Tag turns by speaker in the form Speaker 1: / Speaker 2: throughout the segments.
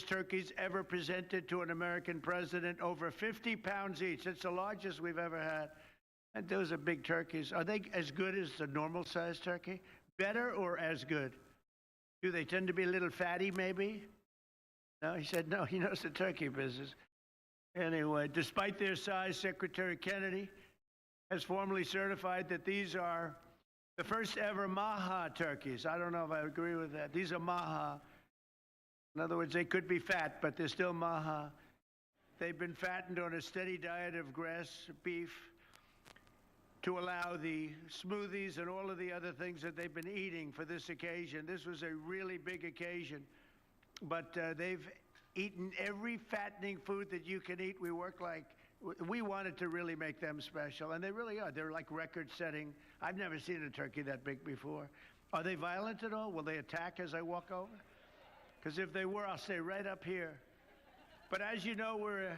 Speaker 1: turkeys ever presented to an American president, over 50 pounds each. It's the largest we've ever had. And those are big turkeys. Are they as good as the normal-sized turkey? Better or as good? Do they tend to be a little fatty, maybe? No, he said no. He knows the turkey business. Anyway, despite their size, Secretary Kennedy has formally certified that these are the first ever Maha turkeys. I don't know if I agree with that. These are Maha. In other words, they could be fat, but they're still Maha. They've been fattened on a steady diet of grass, beef, to allow the smoothies and all of the other things that they've been eating for this occasion. This was a really big occasion, but they've eaten every fattening food that you can eat. We wanted to really make them special, and they really are. They're like record-setting. I've never seen a turkey that big before. Are they violent at all? Will they attack as I walk over? Because if they were, I'll stay right up here. But as you know, we're a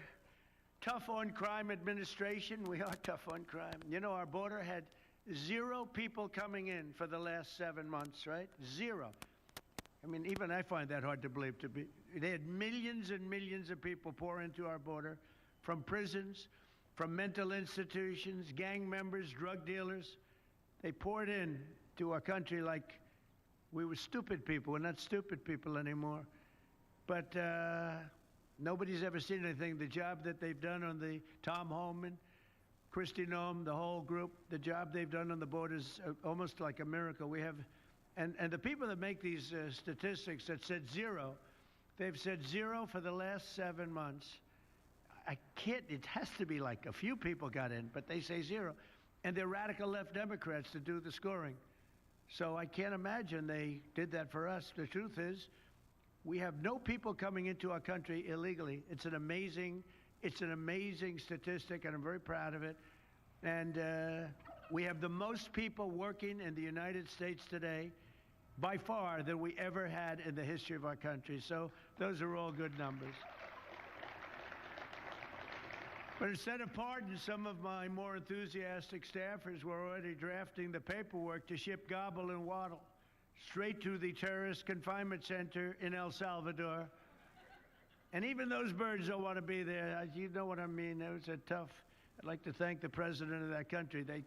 Speaker 1: tough-on-crime administration. We are tough on crime. You know, our border had 0 people coming in for the last 7 months, right? 0. I mean, even I find that hard to believe. They had millions and millions of people pour into our border from prisons, from mental institutions, gang members, drug dealers. They poured in to our country like we were stupid people. We're not stupid people anymore. But nobody's ever seen anything. The job that they've done on the Tom Homan, Kristi Noem, the whole group, the job they've done on the border is almost like a miracle. We have, and the people that make these statistics that said 0, they've said 0 for the last 7 months. It has to be like a few people got in, but they say 0. And they're radical left Democrats to do the scoring. So I can't imagine they did that for us. The truth is, we have no people coming into our country illegally. It's an amazing statistic, and I'm very proud of it. And we have the most people working in the United States today, by far, than we ever had in the history of our country. So those are all good numbers. But instead of pardons, some of my more enthusiastic staffers were already drafting the paperwork to ship Gobble and Waddle straight to the terrorist confinement center in El Salvador. And even those birds don't want to be there. You know what I mean? It was a tough. I'd like to thank the president of that country. They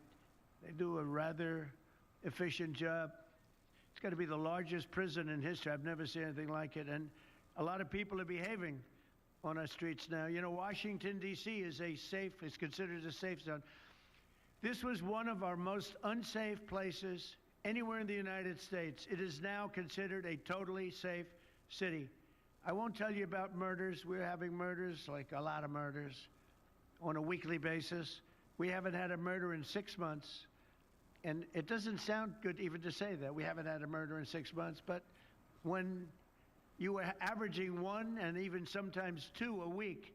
Speaker 1: do a rather efficient job. It's got to be the largest prison in history. I've never seen anything like it. And a lot of people are behaving on our streets now. You know, Washington, D.C. is considered a safe zone. This was one of our most unsafe places anywhere in the United States. It is now considered a totally safe city. I won't tell you about murders. We're having murders, like a lot of murders, on a weekly basis. We haven't had a murder in 6 months. And it doesn't sound good even to say that. We haven't had a murder in 6 months. But when you were averaging 1 and even sometimes 2 a week,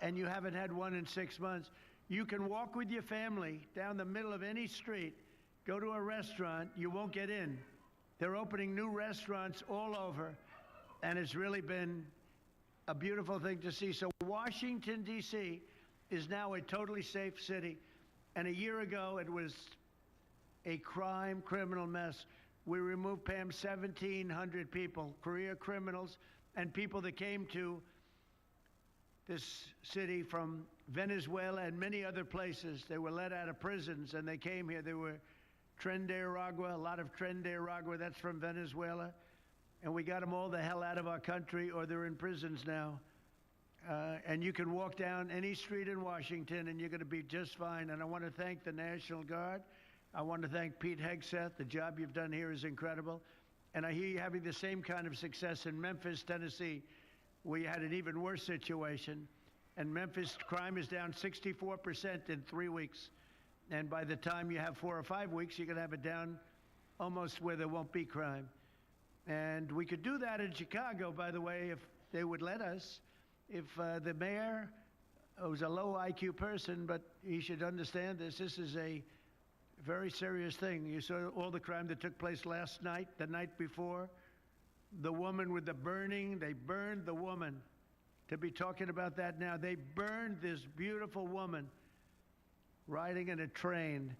Speaker 1: and you haven't had 1 in 6 months, you can walk with your family down the middle of any street, go to a restaurant, you won't get in. They're opening new restaurants all over, and it's really been a beautiful thing to see. So Washington, D.C. is now a totally safe city. And a year ago, it was a criminal mess. We removed, Pam, 1,700 people, career criminals, and people that came to this city from Venezuela and many other places. They were let out of prisons, and they came here. They were Tren de Aragua, a lot of Tren de Aragua, that's from Venezuela. And we got them all the hell out of our country, or they're in prisons now. And you can walk down any street in Washington, and you're going to be just fine. And I want to thank the National Guard. I want to thank Pete Hegseth. The job you've done here is incredible. And I hear you having the same kind of success in Memphis, Tennessee, where you had an even worse situation. And Memphis crime is down 64% in 3 weeks. And by the time you have 4 or 5 weeks, you're going to have it down almost where there won't be crime. And we could do that in Chicago, by the way, if they would let us. If the mayor was a low IQ person, but he should understand this. This is a very serious thing. You saw all the crime that took place last night, the night before. The woman with the burning, they burned the woman. To be talking about that now, they burned this beautiful woman riding in a train.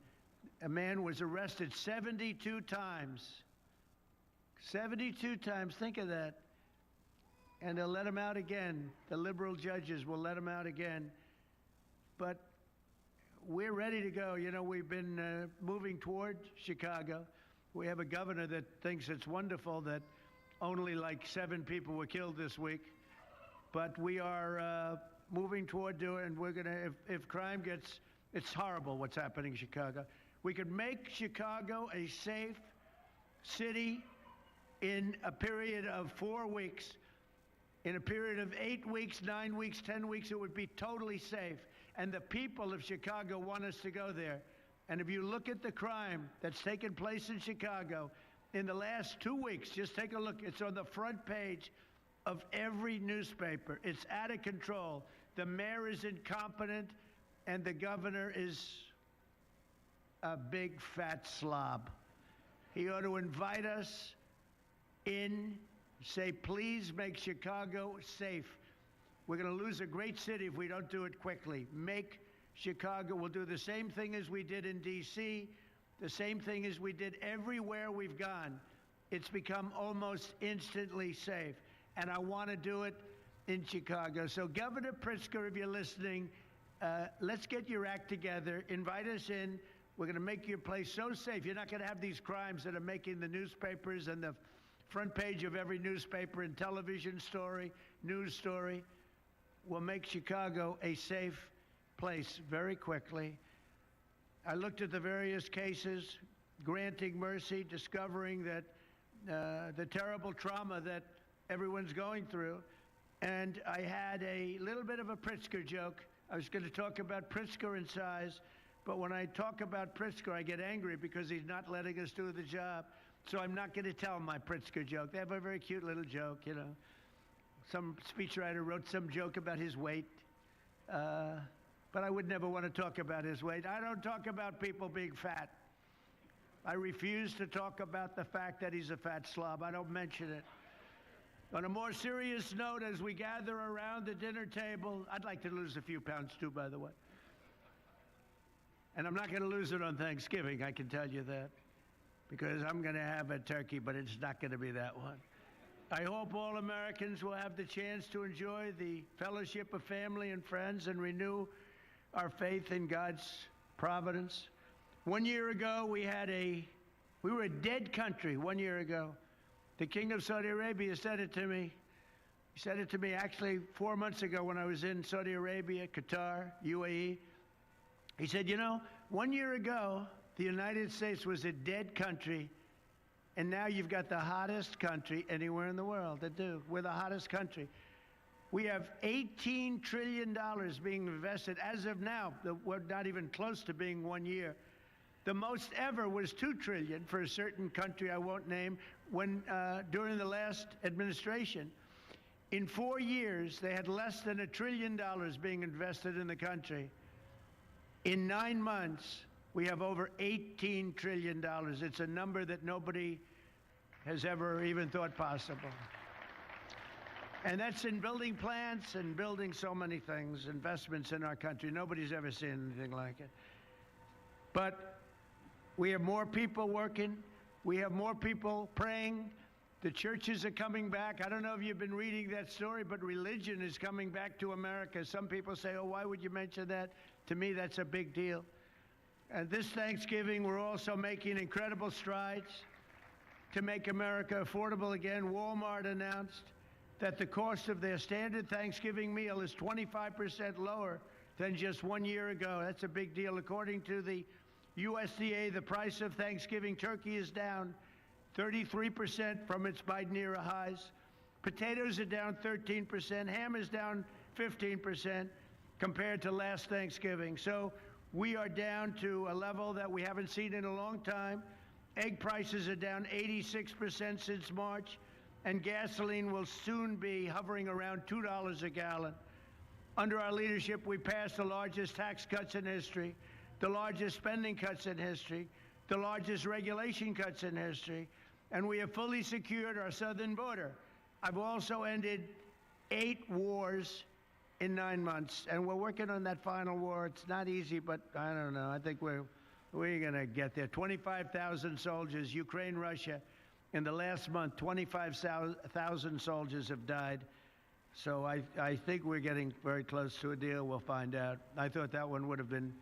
Speaker 1: A man was arrested 72 times. 72 times, think of that. and they'll let him out again. The liberal judges will let him out again. But we're ready to go. You know, we've been moving toward Chicago. We have a governor that thinks it's wonderful that only like 7 people were killed this week. But we are moving toward doing, and we're going to, if crime gets, it's horrible what's happening in Chicago. We could make Chicago a safe city in a period of 4 weeks. In a period of 8 weeks, 9 weeks, 10 weeks, it would be totally safe. And the people of Chicago want us to go there. And if you look at the crime that's taken place in Chicago in the last 2 weeks, just take a look. It's on the front page of every newspaper. It's out of control. The mayor is incompetent, and the governor is a big fat slob. He ought to invite us in, say, please make Chicago safe. We're going to lose a great city if we don't do it quickly. Make Chicago. We'll do the same thing as we did in D.C., the same thing as we did everywhere we've gone. It's become almost instantly safe. And I want to do it in Chicago. So, Governor Pritzker, if you're listening, let's get your act together. Invite us in. We're going to make your place so safe. You're not going to have these crimes that are making the newspapers and the front page of every newspaper and television story, news story. We'll make Chicago a safe place very quickly. I looked at the various cases, granting mercy, discovering that the terrible trauma that everyone's going through. And I had a little bit of a Pritzker joke. I was going to talk about Pritzker in size, but when I talk about Pritzker, I get angry because he's not letting us do the job. So I'm not going to tell my Pritzker joke. They have a very cute little joke, you know. Some speechwriter wrote some joke about his weight, but I would never want to talk about his weight. I don't talk about people being fat. I refuse to talk about the fact that he's a fat slob. I don't mention it. On a more serious note, as we gather around the dinner table, I'd like to lose a few pounds too, by the way. And I'm not going to lose it on Thanksgiving, I can tell you that, because I'm going to have a turkey, but it's not going to be that one. I hope all Americans will have the chance to enjoy the fellowship of family and friends and renew our faith in God's providence. 1 year ago, we were a dead country 1 year ago. The King of Saudi Arabia said it to me. He said it to me actually 4 months ago when I was in Saudi Arabia, Qatar, UAE. He said, you know, 1 year ago, the United States was a dead country, and now you've got the hottest country anywhere in the world that do. We're the hottest country. We have $18 trillion being invested. As of now, we're not even close to being 1 year. The most ever was $2 trillion for a certain country I won't name when during the last administration. In 4 years, they had less than $1 trillion being invested in the country. In 9 months, we have over $18 trillion. It's a number that nobody has ever even thought possible. And that's in building plants and building so many things, investments in our country. Nobody's ever seen anything like it. But we have more people working. We have more people praying. The churches are coming back. I don't know if you've been reading that story, but religion is coming back to America. Some people say, oh, why would you mention that? To me, that's a big deal. And this Thanksgiving, we're also making incredible strides to make America affordable again. Walmart announced that the cost of their standard Thanksgiving meal is 25% lower than just 1 year ago. That's a big deal. According to the USDA, the price of Thanksgiving turkey is down 33% from its Biden era highs. Potatoes are down 13%. Ham is down 15% compared to last Thanksgiving. So we are down to a level that we haven't seen in a long time. Egg prices are down 86% since March, and gasoline will soon be hovering around $2 a gallon. Under our leadership, we passed the largest tax cuts in history, the largest spending cuts in history, the largest regulation cuts in history, and we have fully secured our southern border. I've also ended 8 wars in 9 months, and we're working on that final war. It's not easy, but I don't know. I think we're going to get there. 25,000 soldiers, Ukraine, Russia. In the last month, 25,000 soldiers have died So I think we're getting very close to a deal. We'll find out. I thought that one would have been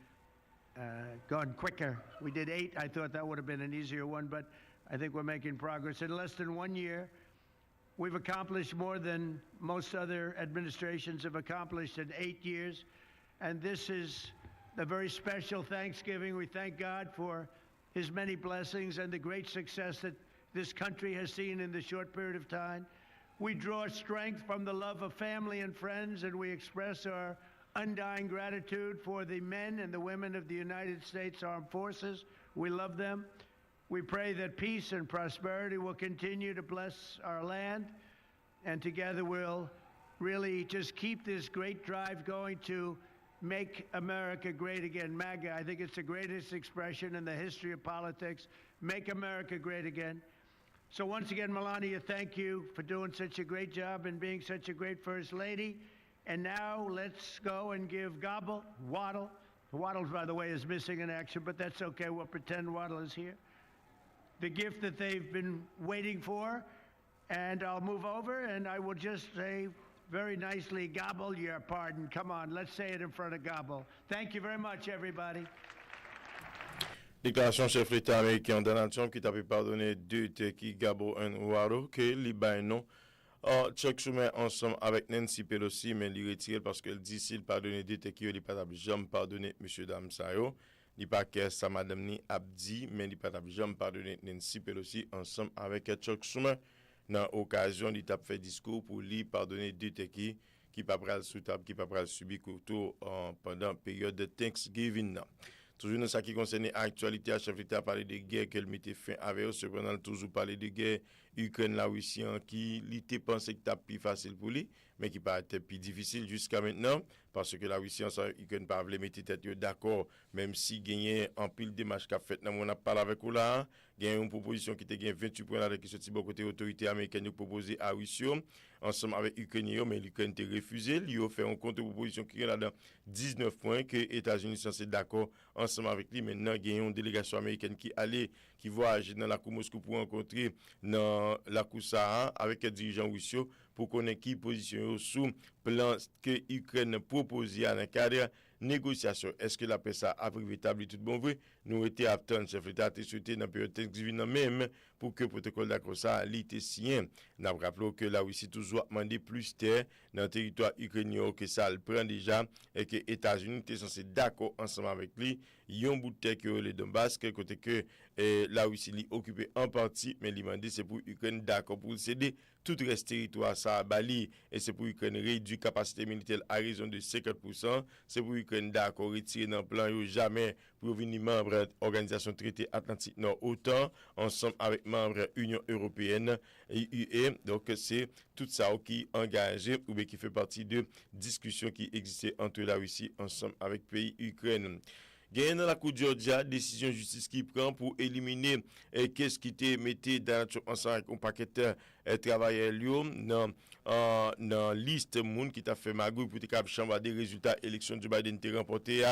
Speaker 1: gone quicker. We did 8. I thought that would have been an easier one, but I think we're making progress. In less than 1 year, we've accomplished more than most other administrations have accomplished in 8 years. And this is a very special Thanksgiving. We thank God for his many blessings and the great success that this country has seen in the short period of time. We draw strength from the love of family and friends, and we express our undying gratitude for the men and the women of the United States Armed Forces. We love them. We pray that peace and prosperity will continue to bless our land, and together we'll really just keep this great drive going to make America great again. MAGA, I think it's the greatest expression in the history of politics. Make America great again. So once again, Melania, thank you for doing such a great job and being such a great First Lady. And now let's go and give Waddle. Waddle, by the way, is missing in action, but that's okay. We'll pretend Waddle is here. The gift that they've been waiting for. And I'll move over and I will just say very nicely, Gobble your pardon. Come on, let's say it in front of Gobble. Thank you very much, everybody.
Speaker 2: Déclaration chef l'État américain Donald Trump qui t'a pardonné 2 qui Gabo un Waro que li bay non Chuck Schumer ensemble avec Nancy Pelosi mais li retire parce qu'elle dit s'il pardonne 2 qui li pas jamais pardonner monsieur dame ça yo li pas que ça madame ni abdi mais li pas jamais pardonner Nancy Pelosi ensemble avec Chuck Schumer dans occasion il t'a fait discours pour lui pardonner 2 qui pas pral sous table qui pas pral subir couteau pendant période de Thanksgiving. Toujours dans ce qui concerne l'actualité, le chef d'État a parlé de guerre qu'elle mettait fin avec, cependant, toujours parlé de guerre Ukraine-la-Russie qui était pensé que c'était plus facile pour lui, mais qui pas été plus difficile jusqu'à maintenant, parce que la Russie ensemble Ukraine pas voulu mettre tête d'accord, même si gagné en pile démarche qu'a fait, on a parlé avec vous là, gagné une proposition qui était gagné 28 points là qui sorti bon côté autorité américaine proposé à Russie ensemble avec Ukraine, mais l'Ukraine a refusé, il a fait une contre-proposition qui est là dans 19 points que les États-Unis sont d'accord ensemble avec lui. Maintenant, il y a une délégation américaine qui voyage dans la cour Moscou pour rencontrer dans la cour Sahara avec les dirigeants russes pour connaître qui position sous plan que l'Ukraine propose dans le cadre négociation. Est-ce que la paix ça a véritable tout bon vrai? Nous étions attendus, chef d'État a souhaité dans la période Thanksgiving même pour que le protocole d'accord ça l'était signé. Nous rappelons que la Russie toujours demandé plus terre dans le territoire ukrainien que ça le prend déjà et que les États-Unis étaient censés d'accord ensemble avec lui. Il y a un bout de terre que le Donbass, côté que la Russie l'y occupé en partie, mais demandé c'est pour l'Ukraine d'accord pour céder tout reste territoire ça à Bali et c'est pour l'Ukraine réduire capacité militaire à raison de 50%. C'est pour l'Ukraine d'accord retirer dans le plan jamais pour venir membre de l'Organisation Traité Atlantique Nord OTAN ensemble avec membres Union Européenne et UE. Donc c'est tout ça qui est engagé ou bien qui fait partie de discussions qui existaient entre la Russie ensemble avec le pays Ukraine. Gagne dans la Cour de Georgia, décision de justice qui prend pour éliminer qu'est-ce qui était metté dans ensemble avec un paquet de travailleurs dans liste monde qui t'a fait magouille pour te chambre des résultats élection Joe Biden t'est remporté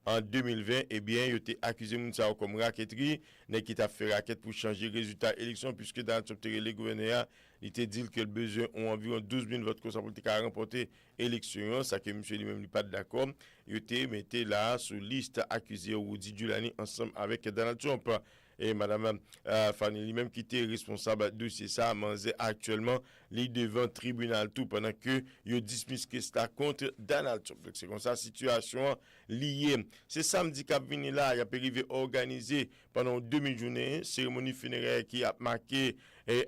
Speaker 2: en 2020 et bien il était accusé moun ça comme raquetterie qui t'a fait raquette pour changer résultat élection puisque dans le gouverneur il te dit que le besoin ont environ 12 000 votes pour remporter l'élection, ça que monsieur lui-même n'est pas d'accord. Il était metté là sur liste accusé Rudy Giuliani ensemble avec Donald Trump. Et madame Fanny lui-même qui était responsable de ça, manzé actuellement les devant tribunal tout pendant que il dismiss que c'est contre Donald Trump. Donc c'est comme ça situation liée. C'est samedi qu'a venu là, il a arrivé organisé pendant 2000 journées cérémonie funéraire qui a marqué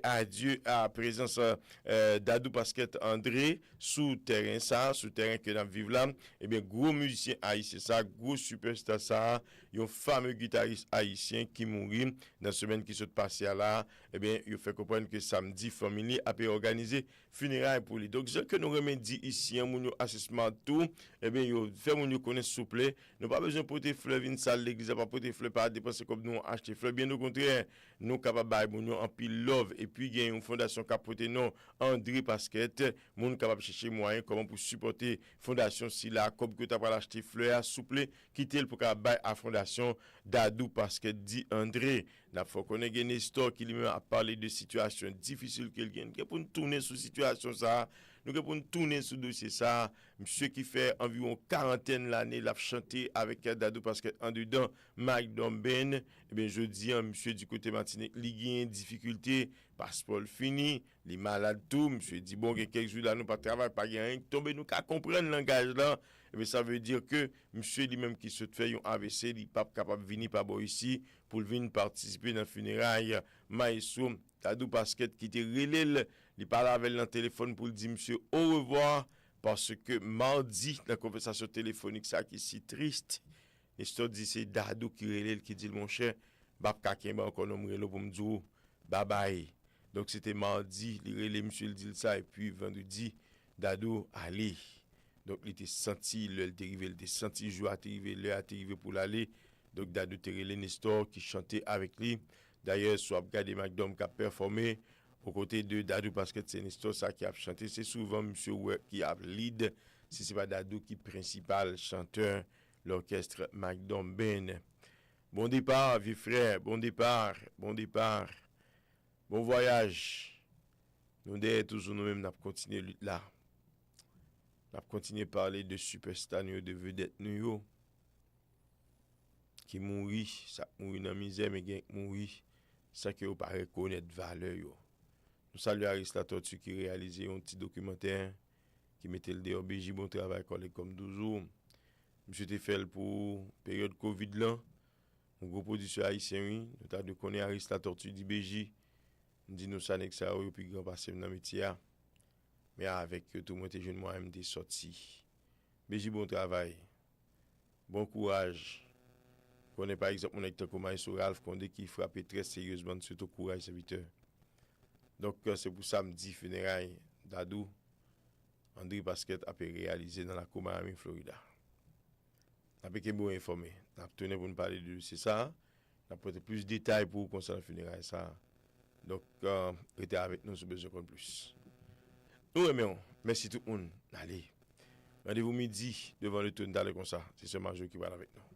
Speaker 2: adieu à présence d'Adou Basket André sous terrain que nous vivons là. Et bien gros musicien haïtien ça, gros superstar ça, un fameux guitariste haïtien qui mourit dans la semaine qui s'est passée là. Et bien il fait comprendre que samedi famille a pu organiser funérailles pour lui. Donc ce que nous remédions ici en mon assessment tout, et bien yo fait mon connaître souple, nous pas besoin porter fleurs une salle l'église pas porter fleurs pas dépenser comme nous acheter fleurs, bien au contraire nous capable bailler mon en pile love et puis il y a une fondation qui a porté nom André Basket, moun capable chercher moyen comment pour supporter fondation si la comme que tu as pas acheter fleurs souple quitter pour capable bailler à fondation d'Adou Basket dit André. La faut connaître une histoire qui lui a parlé de situation difficile qu'il gagne pour nous tourner sur situation ça nous pour nous tourner sur dossier ça, monsieur qui fait environ quarantaine l'année l'a chanté avec Dadou parce que en dedans Mike Domben, eh bien je dis monsieur du côté Martinique, il y a une difficulté, passeport fini, il malade tout, monsieur dit bon quelques jours là nous pas travail pas rien, tomber nous qu'à comprendre le langage là, eh bien ça veut dire que monsieur lui-même qui se fait un AVC, il pas capable de venir par ici pour venir participer dans funérailles Maïsou Dadou Basket qui était relève, il parle avec le téléphone pour dire monsieur au revoir parce que mardi la conversation téléphonique ça qui est si triste. L'histoire dit c'est Dadou qui relève qui dit mon cher bab kaken ba encore nom relo pour me dire bye bye. Donc c'était mardi, il relève monsieur le dit ça et puis vendredi Dadou allez. Donc il était senti le dérivé, il était senti jour arrivé, l'heure arrivé pour l'aller. Donc Dadou te relève une histoire qui chantait avec lui. D'ailleurs, soit regardé McDom qui a performé aux côtés de Dadou parce que c'est une histoire ça qui a chanté. C'est souvent monsieur qui a lead. Si c'est pas Dadou qui est principal chanteur, l'orchestre McDom Ben. Bon départ, vieux frère. Bon départ. Bon départ. Bon voyage. Nous derrière toujours nous-mêmes, nous continuer lutte là. Nous continuer à parler de superstars, de vedettes nous qui mourit, ça mourit dans la misère, mais qui mourit. Ça que vous pas reconnaître valeur yo. Nous saluons Aristote qui réalisé un petit documentaire qui mettait le dehors BJ bon travail comme toujours. Monsieur te fait pour période Covid là. Un gros producteur haïtien oui, nous t'a de connaître Aristote du BJ. Nous dit nous ça nek ça yo puis grand passé dans métier. Mais avec tout le monde te jeune moi-même des sorti. BJ bon travail. Bon courage. On est par exemple, on est comme sur Ralph Condé qui frappait très sérieusement sur tout courage serviteur. Donc c'est pour ça que je dis funérailles Dadou, André Basket a pu réaliser dans la Miami, Florida. On a été bon informé. On a tenu pour nous parler de c'est ça. On a peut-être plus de détails pour concernant funérailles ça. Donc restez avec nous si besoin de plus. Nous aimons. Merci tout le monde. Allez. Rendez-vous midi devant le tour d'aller comme ça. C'est ce major qui va avec nous.